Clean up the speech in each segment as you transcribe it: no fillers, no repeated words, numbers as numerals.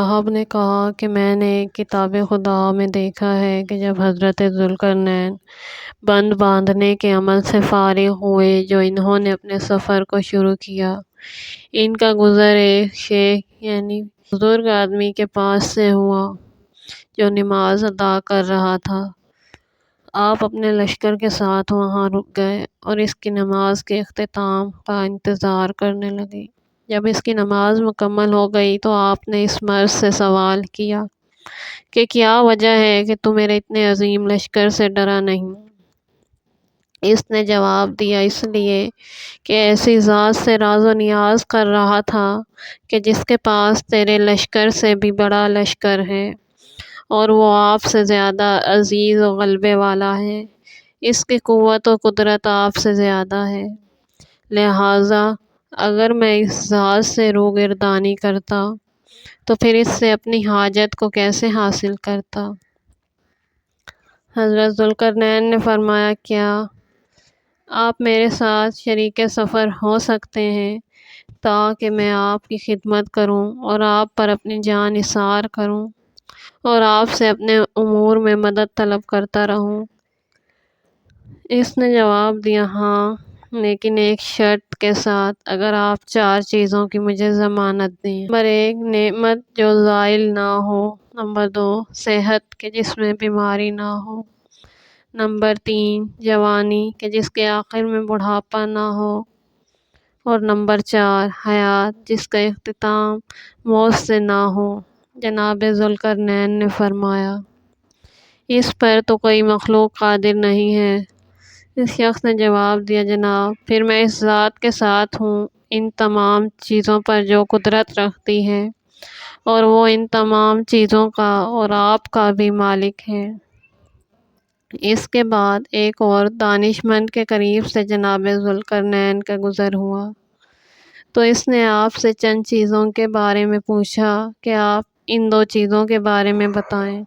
صاحب نے کہا کہ میں نے کتاب خدا میں دیکھا ہے کہ جب حضرت ذوالقرنین بند باندھنے کے عمل سے فارغ ہوئے جو انہوں نے اپنے سفر کو شروع کیا، ان کا گزر ایک شیخ یعنی بزرگ آدمی کے پاس سے ہوا جو نماز ادا کر رہا تھا۔ آپ اپنے لشکر کے ساتھ وہاں رک گئے اور اس کی نماز کے اختتام کا انتظار کرنے لگے۔ جب اس کی نماز مکمل ہو گئی تو آپ نے اس مرد سے سوال کیا کہ کیا وجہ ہے کہ تو میرے اتنے عظیم لشکر سے ڈرا نہیں؟ اس نے جواب دیا، اس لیے کہ ایسی ذات سے راز و نیاز کر رہا تھا کہ جس کے پاس تیرے لشکر سے بھی بڑا لشکر ہے اور وہ آپ سے زیادہ عزیز و غلبے والا ہے، اس کی قوت و قدرت آپ سے زیادہ ہے، لہٰذا اگر میں اس ذات سے روگردانی کرتا تو پھر اس سے اپنی حاجت کو کیسے حاصل کرتا؟ حضرت ذوالقرنین نے فرمایا، کیا آپ میرے ساتھ شریک سفر ہو سکتے ہیں تاکہ میں آپ کی خدمت کروں اور آپ پر اپنی جان نثار کروں اور آپ سے اپنے امور میں مدد طلب کرتا رہوں؟ اس نے جواب دیا، ہاں، لیکن ایک شرط کے ساتھ، اگر آپ 4 چیزوں کی مجھے ضمانت دیں۔ نمبر 1، نعمت جو زائل نہ ہو۔ نمبر 2، صحت کہ جس میں بیماری نہ ہو۔ نمبر 3، جوانی کہ جس کے آخر میں بڑھاپا نہ ہو۔ اور نمبر 4، حیات جس کا اختتام موت سے نہ ہو۔ جناب ذوالقرنین نے فرمایا، اس پر تو کوئی مخلوق قادر نہیں ہے۔ اس شخص نے جواب دیا، جناب پھر میں اس ذات کے ساتھ ہوں ان تمام چیزوں پر جو قدرت رکھتی ہے اور وہ ان تمام چیزوں کا اور آپ کا بھی مالک ہے۔ اس کے بعد ایک اور دانشمند کے قریب سے جناب ذوالقرنین کا گزر ہوا تو اس نے آپ سے چند چیزوں کے بارے میں پوچھا کہ آپ ان 2 چیزوں کے بارے میں بتائیں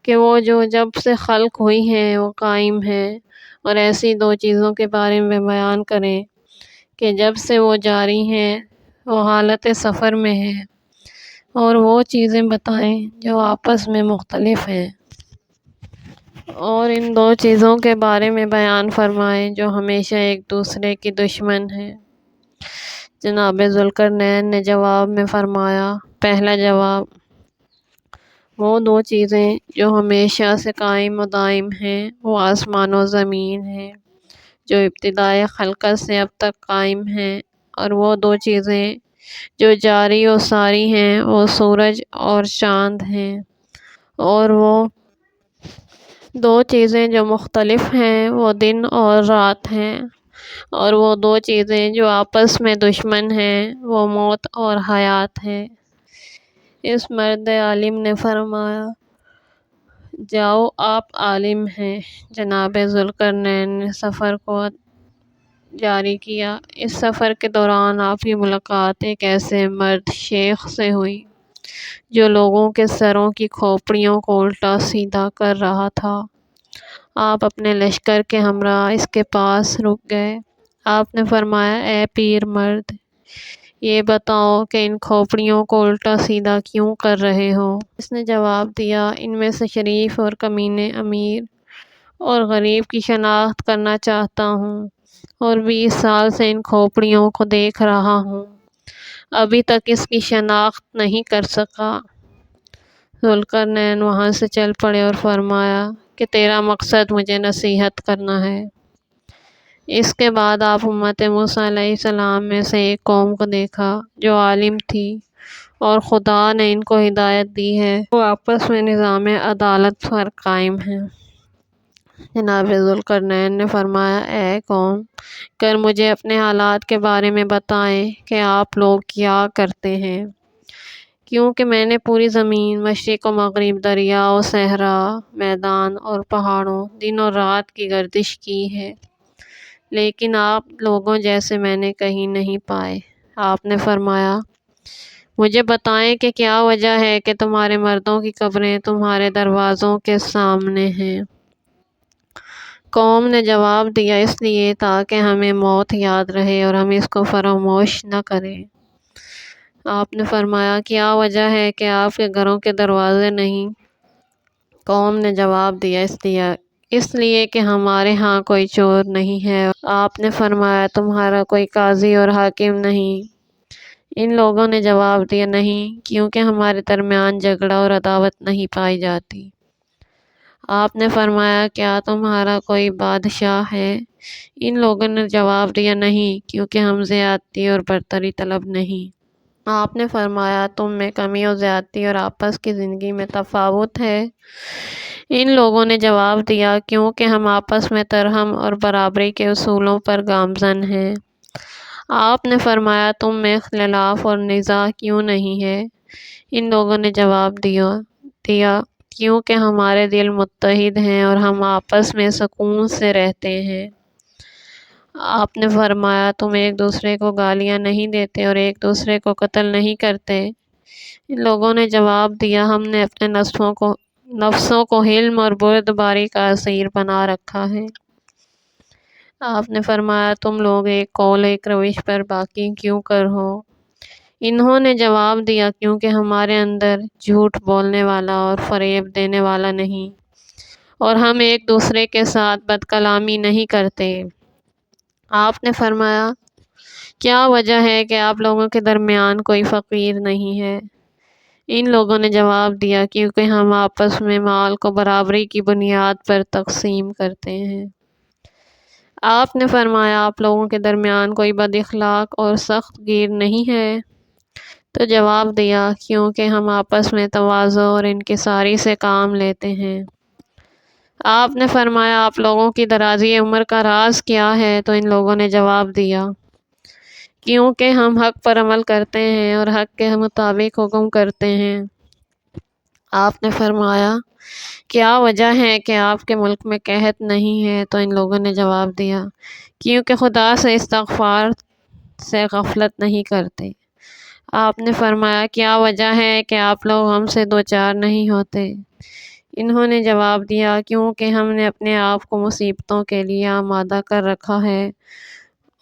کہ وہ جو جب سے خلق ہوئی ہیں وہ قائم ہیں، اور ایسی 2 چیزوں کے بارے میں بیان کریں کہ جب سے وہ جاری ہیں وہ حالت سفر میں ہیں، اور وہ چیزیں بتائیں جو آپس میں مختلف ہیں، اور ان 2 چیزوں کے بارے میں بیان فرمائیں جو ہمیشہ ایک دوسرے کی دشمن ہیں۔ جناب ذوالقرنین نے جواب میں فرمایا، پہلا جواب، وہ 2 چیزیں جو ہمیشہ سے قائم و دائم ہیں وہ آسمان و زمین ہیں جو ابتدائے خلقت سے اب تک قائم ہیں، اور وہ 2 چیزیں جو جاری و ساری ہیں وہ سورج اور چاند ہیں، اور وہ 2 چیزیں جو مختلف ہیں وہ دن اور رات ہیں، اور وہ 2 چیزیں جو آپس میں دشمن ہیں وہ موت اور حیات ہیں۔ اس مرد عالم نے فرمایا، جاؤ آپ عالم ہیں۔ جناب ذوالقرنین نے سفر کو جاری کیا۔ اس سفر کے دوران آپ کی ملاقات ایک ایسے مرد شیخ سے ہوئی جو لوگوں کے سروں کی کھوپڑیوں کو الٹا سیدھا کر رہا تھا۔ آپ اپنے لشکر کے ہمراہ اس کے پاس رک گئے۔ آپ نے فرمایا، اے پیر مرد، یہ بتاؤ کہ ان کھوپڑیوں کو الٹا سیدھا کیوں کر رہے ہو؟ اس نے جواب دیا، ان میں سے شریف اور کمینے امیر اور غریب کی شناخت کرنا چاہتا ہوں، اور 20 سال سے ان کھوپڑیوں کو دیکھ رہا ہوں، ابھی تک اس کی شناخت نہیں کر سکا۔ ذوالقرنین وہاں سے چل پڑے اور فرمایا کہ تیرا مقصد مجھے نصیحت کرنا ہے۔ اس کے بعد آپ امت موسیٰ علیہ السلام میں سے ایک قوم کو دیکھا جو عالم تھی اور خدا نے ان کو ہدایت دی ہے، وہ آپس میں نظام عدالت پر قائم ہیں۔ جناب ذوالقرنین نے فرمایا، اے قوم، کر مجھے اپنے حالات کے بارے میں بتائیں کہ آپ لوگ کیا کرتے ہیں، کیونکہ میں نے پوری زمین، مشرق و مغرب، دریا و صحرا، میدان اور پہاڑوں، دن اور رات کی گردش کی ہے، لیکن آپ لوگوں جیسے میں نے کہیں نہیں پائے۔ آپ نے فرمایا، مجھے بتائیں کہ کیا وجہ ہے کہ تمہارے مردوں کی قبریں تمہارے دروازوں کے سامنے ہیں؟ قوم نے جواب دیا، اس لیے تاکہ ہمیں موت یاد رہے اور ہم اس کو فراموش نہ کریں۔ آپ نے فرمایا کیا وجہ ہے کہ آپ کے گھروں کے دروازے نہیں؟ قوم نے جواب دیا اس لیے کہ ہمارے ہاں کوئی چور نہیں ہے۔ آپ نے فرمایا تمہارا کوئی قاضی اور حاکم نہیں؟ ان لوگوں نے جواب دیا نہیں، کیونکہ ہمارے درمیان جھگڑا اور عداوت نہیں پائی جاتی۔ آپ نے فرمایا کیا تمہارا کوئی بادشاہ ہے؟ ان لوگوں نے جواب دیا نہیں، کیونکہ ہم زیادتی اور برتری طلب نہیں۔ آپ نے فرمایا تم میں کمی و زیادتی اور آپس کی زندگی میں تفاوت ہے؟ ان لوگوں نے جواب دیا کیونکہ ہم آپس میں ترحم اور برابری کے اصولوں پر گامزن ہیں۔ آپ نے فرمایا تم میں اختلاف اور نزاع کیوں نہیں ہے؟ ان لوگوں نے جواب دیا کیونکہ ہمارے دل متحد ہیں اور ہم آپس میں سکون سے رہتے ہیں۔ آپ نے فرمایا تم ایک دوسرے کو گالیاں نہیں دیتے اور ایک دوسرے کو قتل نہیں کرتے؟ ان لوگوں نے جواب دیا ہم نے اپنے نفسوں کو حلم اور بردباری کا اسیر بنا رکھا ہے۔ آپ نے فرمایا تم لوگ ایک قول ایک روش پر باقی کیوں کر ہو؟ انہوں نے جواب دیا کیونکہ ہمارے اندر جھوٹ بولنے والا اور فریب دینے والا نہیں، اور ہم ایک دوسرے کے ساتھ بد کلامی نہیں کرتے۔ آپ نے فرمایا کیا وجہ ہے کہ آپ لوگوں کے درمیان کوئی فقیر نہیں ہے؟ ان لوگوں نے جواب دیا کیونکہ ہم آپس میں مال کو برابری کی بنیاد پر تقسیم کرتے ہیں۔ آپ نے فرمایا آپ لوگوں کے درمیان کوئی بد اخلاق اور سخت گیر نہیں ہے؟ تو جواب دیا کیونکہ ہم آپس میں تواضع اور انکساری سے کام لیتے ہیں۔ آپ نے فرمایا آپ لوگوں کی درازی عمر کا راز کیا ہے؟ تو ان لوگوں نے جواب دیا کیونکہ ہم حق پر عمل کرتے ہیں اور حق کے مطابق حکم کرتے ہیں۔ آپ نے فرمایا کیا وجہ ہے کہ آپ کے ملک میں قحط نہیں ہے؟ تو ان لوگوں نے جواب دیا کیونکہ خدا سے استغفار سے غفلت نہیں کرتے۔ آپ نے فرمایا کیا وجہ ہے کہ آپ لوگ ہم سے دوچار نہیں ہوتے؟ انہوں نے جواب دیا کیونکہ ہم نے اپنے آپ کو مصیبتوں کے لیے آمادہ کر رکھا ہے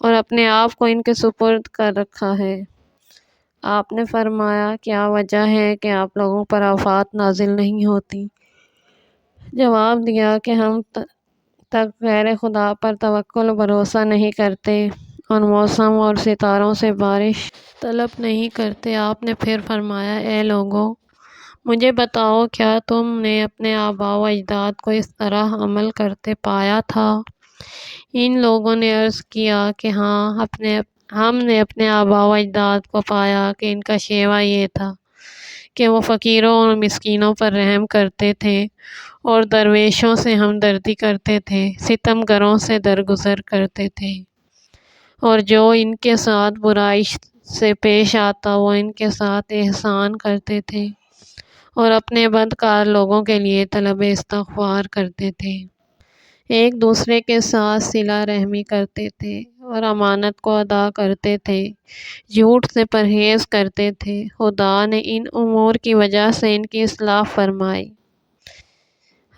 اور اپنے آپ کو ان کے سپرد کر رکھا ہے۔ آپ نے فرمایا کیا وجہ ہے کہ آپ لوگوں پر آفات نازل نہیں ہوتی؟ جواب دیا کہ ہم تک غیر خدا پر توکل و بھروسہ نہیں کرتے اور موسم اور ستاروں سے بارش طلب نہیں کرتے۔ آپ نے پھر فرمایا اے لوگو مجھے بتاؤ کیا تم نے اپنے آباء و اجداد کو اس طرح عمل کرتے پایا تھا؟ ان لوگوں نے عرض کیا کہ ہاں ہم نے اپنے آباء و اجداد کو پایا کہ ان کا شیوہ یہ تھا کہ وہ فقیروں اور مسکینوں پر رحم کرتے تھے اور درویشوں سے ہمدردی کرتے تھے، ستم گروں سے درگزر کرتے تھے، اور جو ان کے ساتھ برائی سے پیش آتا وہ ان کے ساتھ احسان کرتے تھے اور اپنے بدکار لوگوں کے لیے طلب استغفار کرتے تھے، ایک دوسرے کے ساتھ صلہ رحمی کرتے تھے اور امانت کو ادا کرتے تھے، جھوٹ سے پرہیز کرتے تھے۔ خدا نے ان امور کی وجہ سے ان کی اصلاح فرمائی۔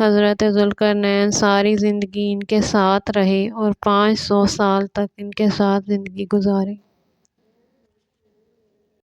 حضرت ذوالقرنین ساری زندگی ان کے ساتھ رہے اور 500 سال تک ان کے ساتھ زندگی گزاری۔